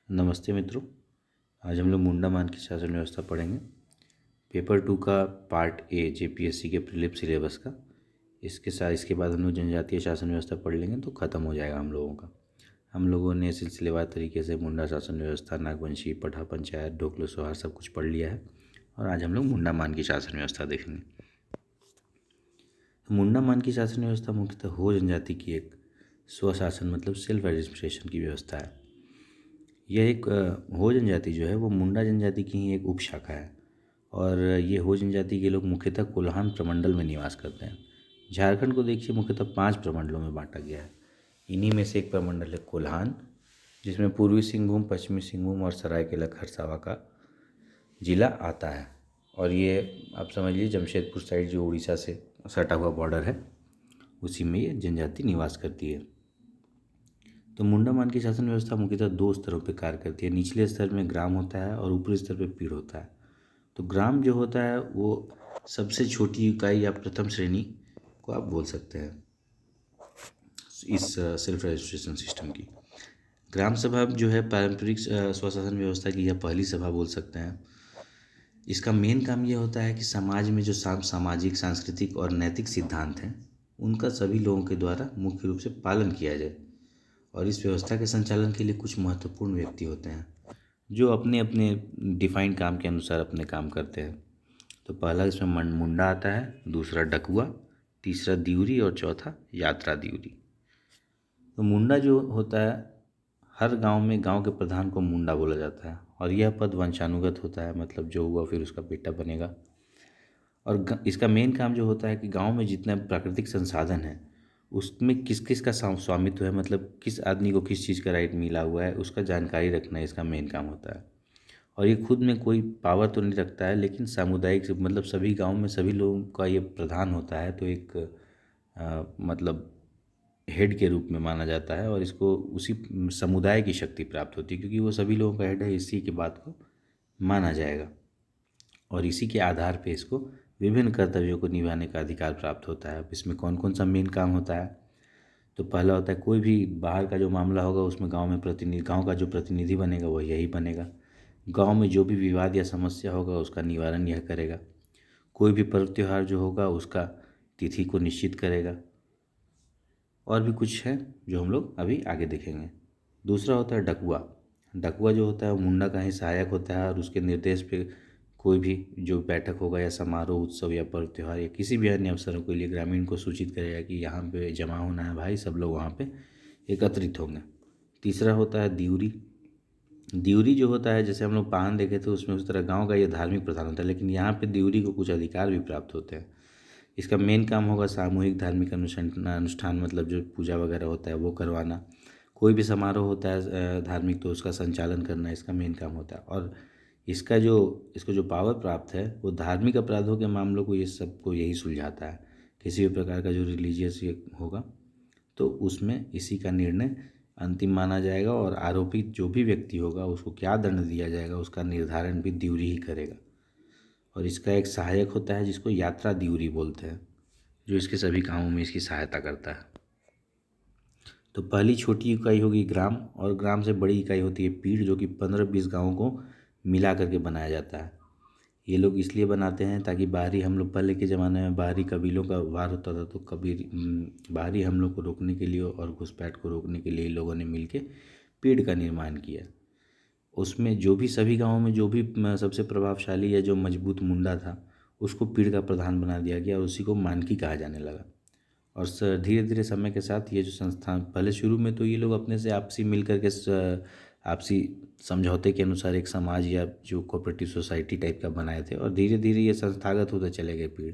नमस्ते मित्रों। आज हम लोग मुंडा मान की शासन व्यवस्था पढ़ेंगे। पेपर 2 का पार्ट ए जेपीएससी के प्रीलिम सिलेबस का। इसके बाद हम लोग जनजातीय शासन व्यवस्था पढ़ लेंगे तो ख़त्म हो जाएगा हम लोगों का। हम लोगों ने सिलसिलेवार तरीके से मुंडा शासन व्यवस्था, नागवंशी, पठा पंचायत, ढोकलो सोहार सब कुछ पढ़ लिया है और आज हम लोग मुंडा मान की शासन व्यवस्था देखेंगे। तो मुंडा मान की शासन व्यवस्था मुख्यतः हो जनजाति की एक स्वशासन मतलब सेल्फ एडमिनिस्ट्रेशन की व्यवस्था है। यह एक हो जनजाति जो है वो मुंडा जनजाति की ही एक उपशाखा है और ये हो जनजाति के लोग मुख्यतः कोल्हान प्रमंडल में निवास करते हैं। झारखंड को देखिए मुख्यतः 5 प्रमंडलों में बांटा गया है। इन्हीं में से एक प्रमंडल है कोल्हान, जिसमें पूर्वी सिंहभूम, पश्चिमी सिंहभूम और सरायकेला खरसावा का जिला आता है। और ये आप समझ लीजिए जमशेदपुर साइड जो उड़ीसा से सटा हुआ बॉर्डर है उसी में ये जनजाति निवास करती है। तो मुंडा मान की शासन व्यवस्था मुख्यतः 2 स्तरों पर कार्य करती है। निचले स्तर में ग्राम होता है और ऊपरी स्तर पर पीड़ होता है। तो ग्राम जो होता है वो सबसे छोटी इकाई या प्रथम श्रेणी को आप बोल सकते हैं इस सेल्फ रजिस्ट्रेशन सिस्टम की। ग्राम सभा जो है पारंपरिक स्वशासन व्यवस्था की यह पहली सभा बोल सकते हैं। इसका मेन काम यह होता है कि समाज में जो सामाजिक, सांस्कृतिक और नैतिक सिद्धांत हैं उनका सभी लोगों के द्वारा मुख्य रूप से पालन किया जाए। और इस व्यवस्था के संचालन के लिए कुछ महत्वपूर्ण व्यक्ति होते हैं जो अपने अपने डिफाइंड काम के अनुसार अपने काम करते हैं। तो पहला इसमें मुंडा आता है, दूसरा डकुआ, तीसरा दिउरी और चौथा यात्रा दिउरी। तो मुंडा जो होता है हर गांव में गांव के प्रधान को मुंडा बोला जाता है और यह पद वंशानुगत होता है, मतलब जो हुआ फिर उसका बेटा बनेगा। और इसका मेन काम जो होता है कि गांव में जितने प्राकृतिक संसाधन हैं उसमें किस किस का स्वामित्व है, मतलब किस आदमी को किस चीज़ का राइट मिला हुआ है उसका जानकारी रखना इसका मेन काम होता है। और ये खुद में कोई पावर तो नहीं रखता है, लेकिन सामुदायिक मतलब सभी गांव में सभी लोगों का ये प्रधान होता है। तो एक मतलब हेड के रूप में माना जाता है और इसको उसी समुदाय की शक्ति प्राप्त होती है क्योंकि वो सभी लोगों का हेड है, इसी की बात को माना जाएगा और इसी के आधार पे इसको विभिन्न कर्तव्यों को निभाने का अधिकार प्राप्त होता है। अब इसमें कौन कौन सा मेन काम होता है, तो पहला होता है कोई भी बाहर का जो मामला होगा उसमें गांव का जो प्रतिनिधि बनेगा वह यही बनेगा। गांव में जो भी विवाद या समस्या होगा उसका निवारण यह करेगा। कोई भी पर्व त्योहार जो होगा उसका तिथि को निश्चित करेगा। और भी कुछ है जो हम लोग अभी आगे देखेंगे। दूसरा होता है डकुआ। डकुआ जो होता है वो मुंडा का ही सहायक होता है और उसके निर्देश पे कोई भी जो बैठक होगा या समारोह, उत्सव या पर्व त्योहार या किसी भी अन्य अवसरों के लिए ग्रामीण को सूचित करेगा कि यहाँ पे जमा होना है भाई, सब लोग वहाँ पे एकत्रित होंगे। तीसरा होता है दिउरी। दिउरी जो होता है जैसे हम लोग पाहन देखे थे उसमें उस तरह गांव का ये धार्मिक प्रधान होता है, लेकिन यहाँ पे दिउरी को कुछ अधिकार भी प्राप्त होते हैं। इसका मेन काम होगा सामूहिक धार्मिक अनुष्ठान मतलब जो पूजा वगैरह होता है वो करवाना। कोई भी समारोह होता है धार्मिक तो उसका संचालन करना इसका मेन काम होता है। और इसको जो पावर प्राप्त है वो धार्मिक अपराधों के मामलों को ये सबको यही सुलझाता है। किसी भी प्रकार का जो रिलीजियस ये होगा तो उसमें इसी का निर्णय अंतिम माना जाएगा और आरोपित जो भी व्यक्ति होगा उसको क्या दंड दिया जाएगा उसका निर्धारण भी दिउरी ही करेगा। और इसका एक सहायक होता है जिसको यात्रा दिउरी बोलते हैं, जो इसके सभी कामों में इसकी सहायता करता है। तो पहली छोटी इकाई होगी ग्राम और ग्राम से बड़ी इकाई होती है पीढ़, जो कि 15-20 गाँवों को मिला करके बनाया जाता है। ये लोग इसलिए बनाते हैं ताकि बाहरी हम लोग पहले के ज़माने में बाहरी कबीलों का वार होता था तो बाहरी हमलों को रोकने के लिए और घुसपैठ को रोकने के लिए लोगों ने मिलके पीढ़ का निर्माण किया। उसमें जो भी सभी गाँवों में जो भी सबसे प्रभावशाली या जो मजबूत मुंडा था उसको पीढ़ का प्रधान बना दिया गया और उसी को मानकी कहा जाने लगा। और धीरे धीरे समय के साथ ये जो संस्थान, पहले शुरू में तो ये लोग अपने से आपसी मिल करके आपसी समझौते के अनुसार एक समाज या जो कोऑपरेटिव सोसाइटी टाइप का बनाए थे और धीरे धीरे ये संस्थागत होते चले गए पीढ़।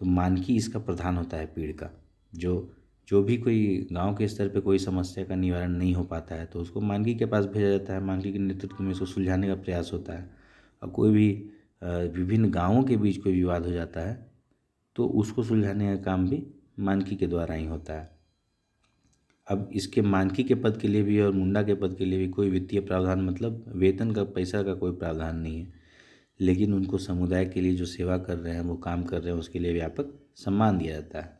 तो मानकी इसका प्रधान होता है पीढ़ का। जो जो भी कोई गांव के स्तर पे कोई समस्या का निवारण नहीं हो पाता है तो उसको मानकी के पास भेजा जाता है। मानकी के नेतृत्व में इसको सुलझाने का प्रयास होता है। और कोई भी विभिन्न गाँवों के बीच कोई विवाद हो जाता है तो उसको सुलझाने का काम भी मानकी के द्वारा ही होता है। अब इसके मानकी के पद के लिए भी और मुंडा के पद के लिए भी कोई वित्तीय प्रावधान मतलब वेतन का, पैसा का कोई प्रावधान नहीं है, लेकिन उनको समुदाय के लिए जो सेवा कर रहे हैं वो काम कर रहे हैं उसके लिए व्यापक सम्मान दिया जाता है।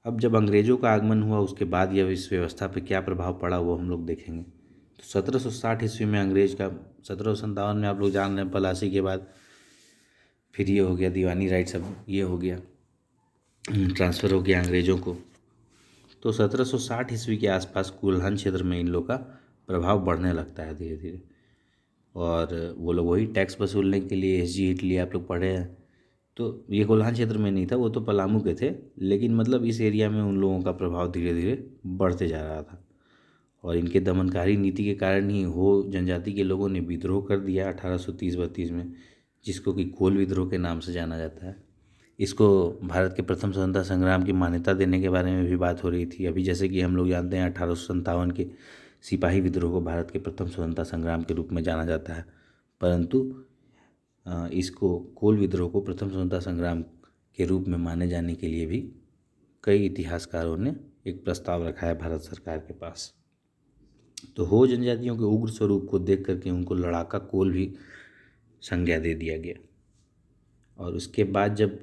अब जब अंग्रेज़ों का आगमन हुआ उसके बाद यह इस व्यवस्था पर क्या प्रभाव पड़ा वो हम लोग देखेंगे। तो 1760 ईस्वी में अंग्रेज का, 1757 में आप लोग जान रहे हैं पलासी के बाद फिर ये हो गया दीवानी राइट, सब ये हो गया, ट्रांसफ़र हो गया अंग्रेज़ों को। तो 1760 ईस्वी के आसपास कोल्हान क्षेत्र में इन लोग का प्रभाव बढ़ने लगता है धीरे धीरे, और वो लोग वही टैक्स वसूलने के लिए एसजी इटली आप लोग पढ़े हैं। तो ये कोल्हान क्षेत्र में नहीं था, वो तो पलामू के थे, लेकिन मतलब इस एरिया में उन लोगों का प्रभाव धीरे धीरे बढ़ते जा रहा था। और इनके दमनकारी नीति के कारण ही हो जनजाति के लोगों ने विद्रोह कर दिया 1830-32 में, जिसको कि कोल विद्रोह के नाम से जाना जाता है। इसको भारत के प्रथम स्वतंत्रता संग्राम की मान्यता देने के बारे में भी बात हो रही थी। अभी जैसे कि हम लोग जानते हैं 1857 के सिपाही विद्रोह को भारत के प्रथम स्वतंत्रता संग्राम के रूप में जाना जाता है, परंतु इसको कोल विद्रोह को प्रथम स्वतंत्रता संग्राम के रूप में माने जाने के लिए भी कई इतिहासकारों ने एक प्रस्ताव रखा है भारत सरकार के पास। तो हो जनजातियों के उग्र स्वरूप को देख करके उनको लड़ाका कोल भी संज्ञा दे दिया गया। और उसके बाद जब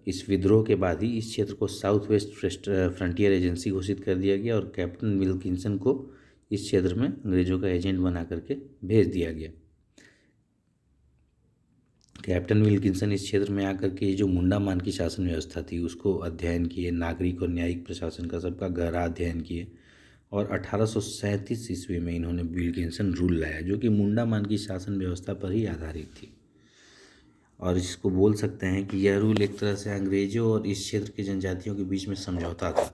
इस विद्रोह के बाद ही इस क्षेत्र को साउथ वेस्ट फ्रंटियर एजेंसी घोषित कर दिया गया और कैप्टन विल्किंसन को इस क्षेत्र में अंग्रेज़ों का एजेंट बना करके भेज दिया गया। कैप्टन विल्किंसन इस क्षेत्र में आकर के जो मुंडा मान की शासन व्यवस्था थी उसको अध्ययन किए, नागरिक और न्यायिक प्रशासन का सबका गहरा अध्ययन किए, और 1837 ईस्वी में इन्होंने विल्किंसन रूल लाया, जो कि मुंडा मान की शासन व्यवस्था पर ही आधारित थी। और इसको बोल सकते हैं कि यह रूल एक तरह से अंग्रेज़ों और इस क्षेत्र के जनजातियों के बीच में समझौता था,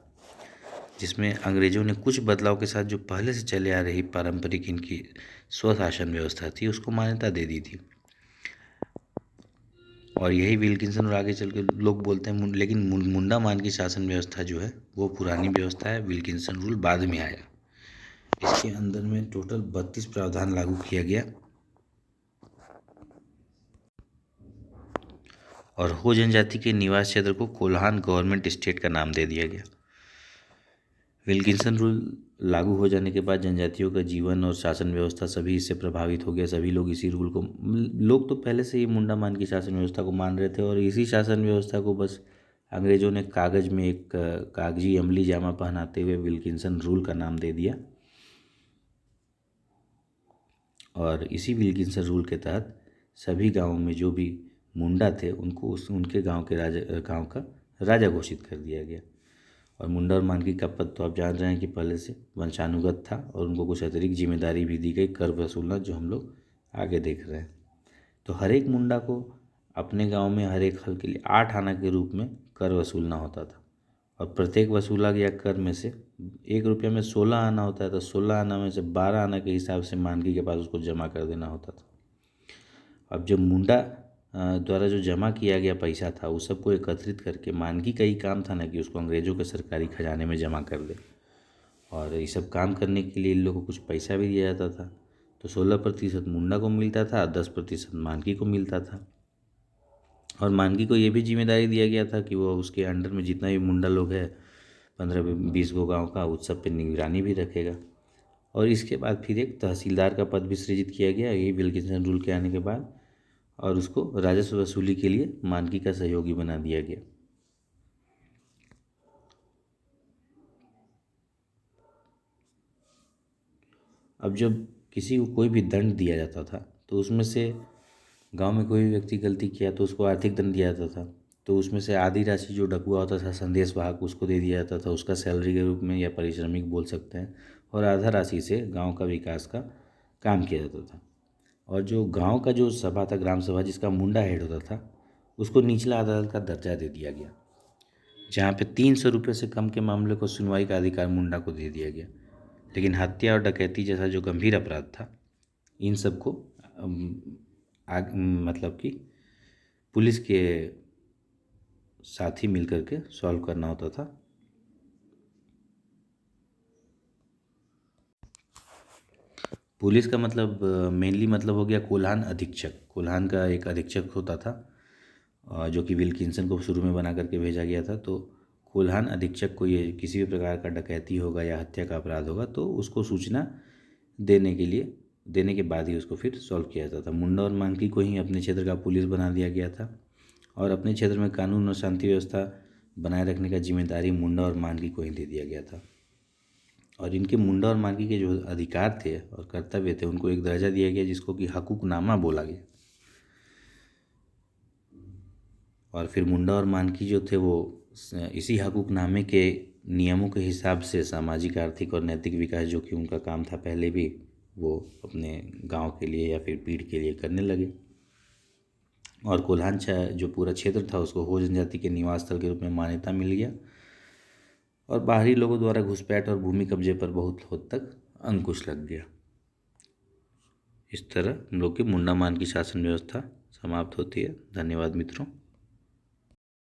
जिसमें अंग्रेज़ों ने कुछ बदलाव के साथ जो पहले से चले आ रही पारंपरिक इनकी स्वशासन व्यवस्था थी उसको मान्यता दे दी थी। और यही विल्किंसन और आगे चल के लोग बोलते हैं लेकिन मुंडा मान की शासन व्यवस्था जो है वो पुरानी व्यवस्था है, विल्किंसन रूल बाद में आया। इसके अंदर में टोटल 32 प्रावधान लागू किया गया और हो जनजाति के निवास क्षेत्र को कोल्हान गवर्नमेंट स्टेट का नाम दे दिया गया। विल्किंसन रूल लागू हो जाने के बाद जनजातियों का जीवन और शासन व्यवस्था सभी इससे प्रभावित हो गया। सभी लोग इसी रूल को, लोग तो पहले से ही मुंडा मान की शासन व्यवस्था को मान रहे थे और इसी शासन व्यवस्था को बस अंग्रेज़ों ने कागज़ में एक कागजी अमली जामा पहनाते हुए विल्किंसन रूल का नाम दे दिया। और इसी विल्किंसन रूल के तहत सभी गाँवों में जो भी मुंडा थे उनको उनके गाँव के गाँव का राजा घोषित कर दिया गया। और मुंडा और मानकी का पद तो आप जान रहे हैं कि पहले से वंशानुगत था और उनको कुछ अतिरिक्त जिम्मेदारी भी दी गई, कर वसूलना, जो हम लोग आगे देख रहे हैं। तो हर एक मुंडा को अपने गांव में हर एक हल के लिए 8 आना के रूप में कर वसूलना होता था, और प्रत्येक वसूला गया कर में से 1 रुपये में 16 आना होता है, तो 16 आना में से 12 आना के हिसाब से मानकी के पास उसको जमा कर देना होता था। अब जब मुंडा द्वारा जो जमा किया गया पैसा था उस सबको एकत्रित करके मानकी का ही काम था ना कि उसको अंग्रेज़ों के सरकारी खजाने में जमा कर दे, और ये सब काम करने के लिए इन लोगों को कुछ पैसा भी दिया जाता था। तो 16% मुंडा को मिलता था, 10% मानकी को मिलता था। और मानकी को ये भी जिम्मेदारी दिया गया था कि वो उसके अंडर में जितना भी मुंडा लोग है 15-20 गो गाँव का, उस सब पे निगरानी भी रखेगा। और इसके बाद फिर एक तहसीलदार का पद भी सृजित किया गया यही विल्किंसन रूल के आने के बाद, और उसको राजस्व वसूली के लिए मानकी का सहयोगी बना दिया गया। अब जब किसी को कोई भी दंड दिया जाता था तो उसमें से गांव में कोई भी व्यक्ति गलती किया तो उसको आर्थिक दंड दिया जाता था, तो उसमें से आधी राशि जो डकुआ होता था संदेश वाहक उसको दे दिया जाता था, उसका सैलरी के रूप में या पारिश्रमिक बोल सकते हैं, और आधा राशि से गांव का विकास का काम किया जाता था। और जो गांव का जो सभा था, ग्राम सभा, जिसका मुंडा हेड होता था, उसको निचला अदालत का दर्जा दे दिया गया, जहाँ पे 300 रुपये से कम के मामले को सुनवाई का अधिकार मुंडा को दे दिया गया। लेकिन हत्या और डकैती जैसा जो गंभीर अपराध था इन सब को मतलब कि पुलिस के साथ ही मिल करके सॉल्व करना होता था। पुलिस का मतलब मेनली मतलब हो गया कोल्हान अधीक्षक। कोल्हान का एक अधीक्षक होता था जो कि विल्किंसन को शुरू में बना करके भेजा गया था। तो कोल्हान अधीक्षक को ये किसी भी प्रकार का डकैती होगा या हत्या का अपराध होगा तो उसको सूचना देने के बाद ही उसको फिर सॉल्व किया जाता था। मुंडा और मानकी को ही अपने क्षेत्र का पुलिस बना दिया गया था और अपने क्षेत्र में कानून और शांति व्यवस्था बनाए रखने का जिम्मेदारी मुंडा और मानकी को ही दे दिया गया था। और इनके मुंडा और मांकी के जो अधिकार थे और कर्तव्य थे उनको एक दर्जा दिया गया जिसको कि हकूकनामा बोला गया। और फिर मुंडा और मांकी जो थे वो इसी हकूकनामे के नियमों के हिसाब से सामाजिक, आर्थिक और नैतिक विकास जो कि उनका काम था पहले भी, वो अपने गांव के लिए या फिर पीढ़ के लिए करने लगे। और कोल्हांचा जो पूरा क्षेत्र था उसको हो जनजाति के निवास स्थल के रूप में मान्यता मिल गया और बाहरी लोगों द्वारा घुसपैठ और भूमि कब्जे पर बहुत हद तक अंकुश लग गया। इस तरह हम लोग की मुंडा मान की शासन व्यवस्था समाप्त होती है। धन्यवाद मित्रों।